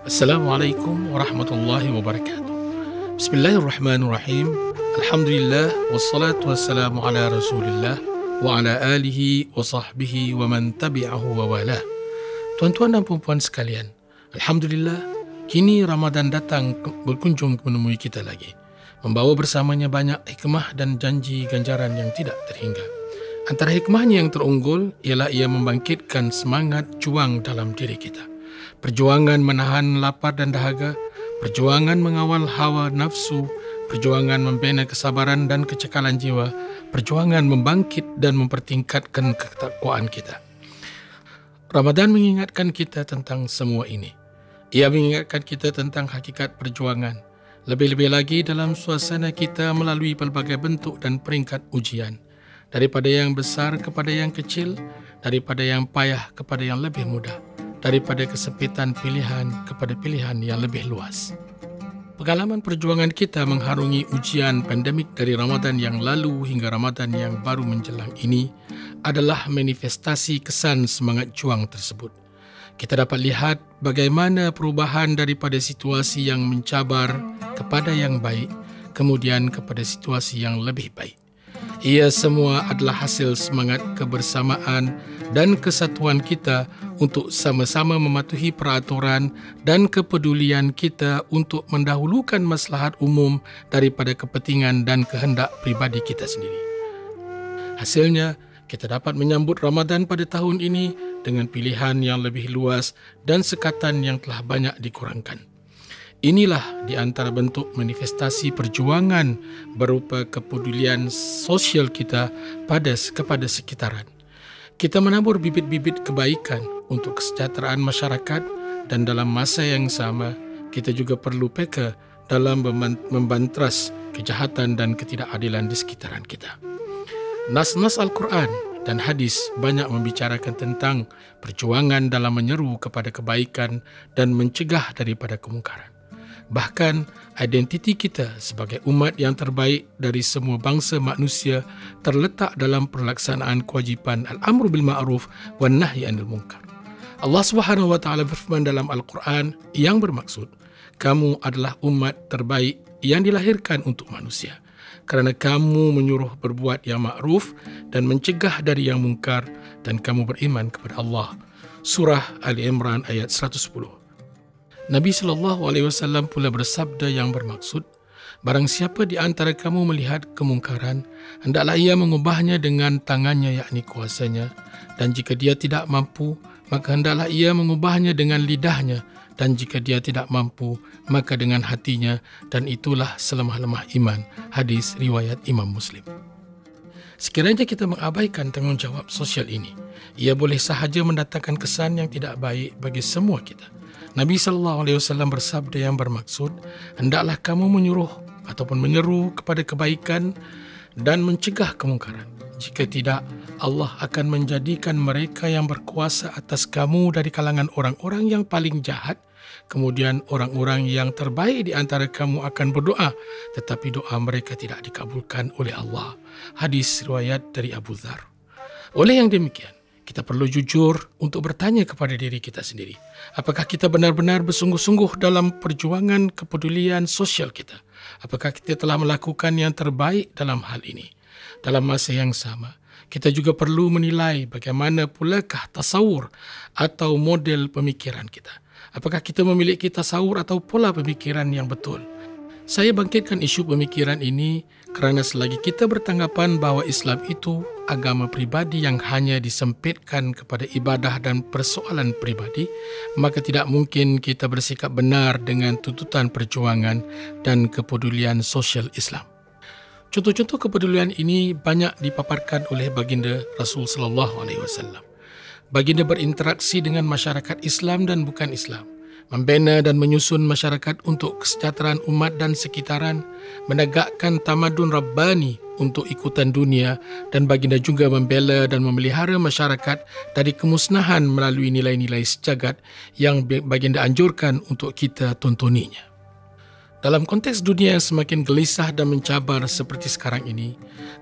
Assalamualaikum warahmatullahi wabarakatuh. Bismillahirrahmanirrahim. Alhamdulillah wassalatu wassalamu ala Rasulillah wa ala alihi wa sahbihi wa man tabi'ahu wa walah. Tuan-tuan dan puan-puan sekalian, alhamdulillah kini Ramadan datang berkunjung menemui kita lagi, membawa bersamanya banyak hikmah dan janji ganjaran yang tidak terhingga. Antara hikmahnya yang terunggul ialah ia membangkitkan semangat juang dalam diri kita. Perjuangan menahan lapar dan dahaga, perjuangan mengawal hawa nafsu, perjuangan membina kesabaran dan kecekalan jiwa, perjuangan membangkit dan mempertingkatkan ketakwaan kita. Ramadan mengingatkan kita tentang semua ini. Ia mengingatkan kita tentang hakikat perjuangan. Lebih-lebih lagi dalam suasana kita melalui pelbagai bentuk dan peringkat ujian. Daripada yang besar kepada yang kecil, daripada yang payah kepada yang lebih mudah, daripada kesempitan pilihan kepada pilihan yang lebih luas. Pengalaman perjuangan kita mengharungi ujian pandemik dari Ramadan yang lalu hingga Ramadan yang baru menjelang ini adalah manifestasi kesan semangat juang tersebut. Kita dapat lihat bagaimana perubahan daripada situasi yang mencabar kepada yang baik, kemudian kepada situasi yang lebih baik. Ia semua adalah hasil semangat kebersamaan dan kesatuan kita untuk sama-sama mematuhi peraturan dan kepedulian kita untuk mendahulukan maslahat umum daripada kepentingan dan kehendak pribadi kita sendiri. Hasilnya, kita dapat menyambut Ramadan pada tahun ini dengan pilihan yang lebih luas dan sekatan yang telah banyak dikurangkan. Inilah di antara bentuk manifestasi perjuangan berupa kepedulian sosial kita kepada sekitaran. Kita menabur bibit-bibit kebaikan untuk kesejahteraan masyarakat dan dalam masa yang sama, kita juga perlu peka dalam membantras kejahatan dan ketidakadilan di sekitaran kita. Nas-nas Al-Quran dan hadis banyak membicarakan tentang perjuangan dalam menyeru kepada kebaikan dan mencegah daripada kemungkaran. Bahkan, identiti kita sebagai umat yang terbaik dari semua bangsa manusia terletak dalam pelaksanaan kewajipan al-amru bil ma'ruf wan nahyi 'anil munkar. Allah Subhanahu wa taala berfirman dalam Al-Quran yang bermaksud, kamu adalah umat terbaik yang dilahirkan untuk manusia, kerana kamu menyuruh berbuat yang ma'ruf dan mencegah dari yang mungkar, dan kamu beriman kepada Allah. Surah Ali Imran ayat 110. Nabi SAW pula bersabda yang bermaksud, barang siapa di antara kamu melihat kemungkaran, hendaklah ia mengubahnya dengan tangannya, yakni kuasanya, dan jika dia tidak mampu, maka hendaklah ia mengubahnya dengan lidahnya, dan jika dia tidak mampu, maka dengan hatinya, dan itulah selemah-lemah iman. Hadis riwayat Imam Muslim. Sekiranya kita mengabaikan tanggungjawab sosial ini, ia boleh sahaja mendatangkan kesan yang tidak baik bagi semua kita. Nabi SAW bersabda yang bermaksud, hendaklah kamu menyuruh ataupun menyeru kepada kebaikan dan mencegah kemungkaran. Jika tidak, Allah akan menjadikan mereka yang berkuasa atas kamu dari kalangan orang-orang yang paling jahat. Kemudian orang-orang yang terbaik di antara kamu akan berdoa, tetapi doa mereka tidak dikabulkan oleh Allah. Hadis riwayat dari Abu Dzar. Oleh yang demikian, kita perlu jujur untuk bertanya kepada diri kita sendiri. Apakah kita benar-benar bersungguh-sungguh dalam perjuangan kepedulian sosial kita? Apakah kita telah melakukan yang terbaik dalam hal ini? Dalam masa yang sama, kita juga perlu menilai bagaimana pulakah tasawur atau model pemikiran kita. Apakah kita memiliki tasawur atau pola pemikiran yang betul? Saya bangkitkan isu pemikiran ini kerana selagi kita bertanggapan bahawa Islam itu agama pribadi yang hanya disempitkan kepada ibadah dan persoalan pribadi, maka tidak mungkin kita bersikap benar dengan tuntutan perjuangan dan kepedulian sosial Islam. Contoh-contoh kepedulian ini banyak dipaparkan oleh baginda Rasul sallallahu alaihi wasallam. Baginda berinteraksi dengan masyarakat Islam dan bukan Islam, membina dan menyusun masyarakat untuk kesejahteraan umat dan sekitaran, menegakkan tamadun Rabbani untuk ikutan dunia, dan baginda juga membela dan memelihara masyarakat dari kemusnahan melalui nilai-nilai sejagat yang baginda anjurkan untuk kita tontoninya. Dalam konteks dunia yang semakin gelisah dan mencabar seperti sekarang ini,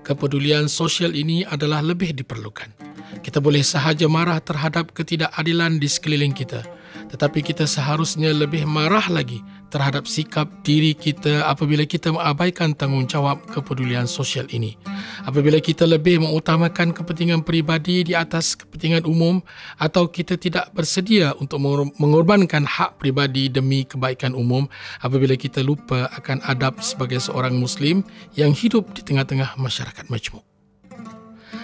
kepedulian sosial ini adalah lebih diperlukan. Kita boleh sahaja marah terhadap ketidakadilan di sekeliling kita, Tetapi kita seharusnya lebih marah lagi terhadap sikap diri kita apabila kita mengabaikan tanggungjawab kepedulian sosial ini. Apabila kita lebih mengutamakan kepentingan peribadi di atas kepentingan umum, atau kita tidak bersedia untuk mengorbankan hak peribadi demi kebaikan umum, apabila kita lupa akan adab sebagai seorang Muslim yang hidup di tengah-tengah masyarakat majmuk.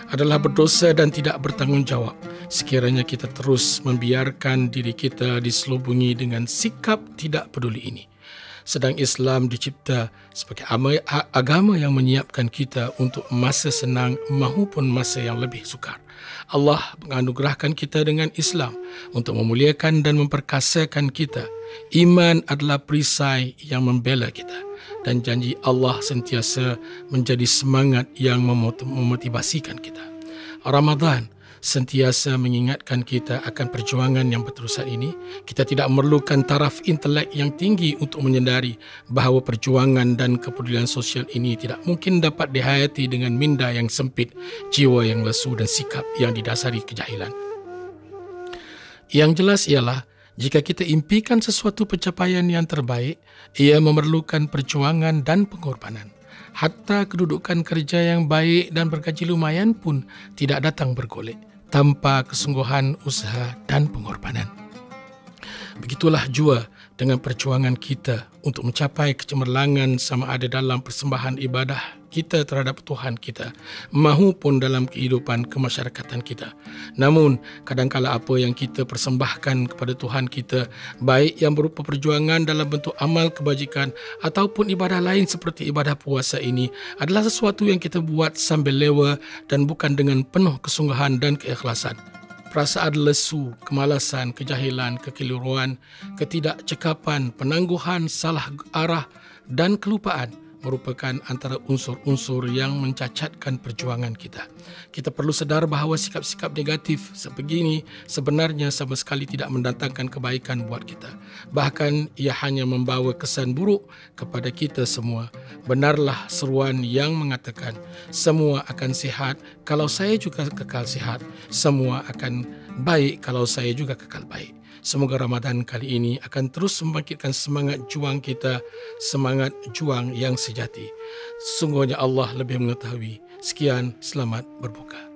Adalah berdosa dan tidak bertanggungjawab sekiranya kita terus membiarkan diri kita diselubungi dengan sikap tidak peduli ini. Sedang Islam dicipta sebagai agama yang menyiapkan kita untuk masa senang maupun masa yang lebih sukar. Allah menganugerahkan kita dengan Islam untuk memuliakan dan memperkasakan kita. Iman adalah perisai yang membela kita, dan janji Allah sentiasa menjadi semangat yang memotivasikan kita. Ramadan sentiasa mengingatkan kita akan perjuangan yang berterusan ini. Kita tidak memerlukan taraf intelek yang tinggi untuk menyedari bahawa perjuangan dan kepedulian sosial ini tidak mungkin dapat dihayati dengan minda yang sempit, jiwa yang lesu dan sikap yang didasari kejahilan. Yang jelas ialah, jika kita impikan sesuatu pencapaian yang terbaik, ia memerlukan perjuangan dan pengorbanan. Hatta kedudukan kerja yang baik dan bergaji lumayan pun tidak datang bergolek tanpa kesungguhan, usaha dan pengorbanan. Begitulah jua dengan perjuangan kita untuk mencapai kecemerlangan sama ada dalam persembahan ibadah kita terhadap Tuhan kita maupun dalam kehidupan kemasyarakatan kita. Namun, kadangkala apa yang kita persembahkan kepada Tuhan kita, baik yang berupa perjuangan dalam bentuk amal kebajikan ataupun ibadah lain seperti ibadah puasa ini, adalah sesuatu yang kita buat sambil lewa dan bukan dengan penuh kesungguhan dan keikhlasan. Perasaan lesu, kemalasan, kejahilan, kekeliruan, ketidakcekapan, penangguhan, salah arah dan kelupaan merupakan antara unsur-unsur yang mencacatkan perjuangan kita. Kita perlu sedar bahawa sikap-sikap negatif sebegini sebenarnya sama sekali tidak mendatangkan kebaikan buat kita. Bahkan ia hanya membawa kesan buruk kepada kita semua. Benarlah seruan yang mengatakan, semua akan sihat kalau saya juga kekal sihat. Semua akan baik kalau saya juga kekal baik. Semoga Ramadan kali ini akan terus membangkitkan semangat juang kita, semangat juang yang sejati. Sesungguhnya Allah lebih mengetahui. Sekian, selamat berbuka.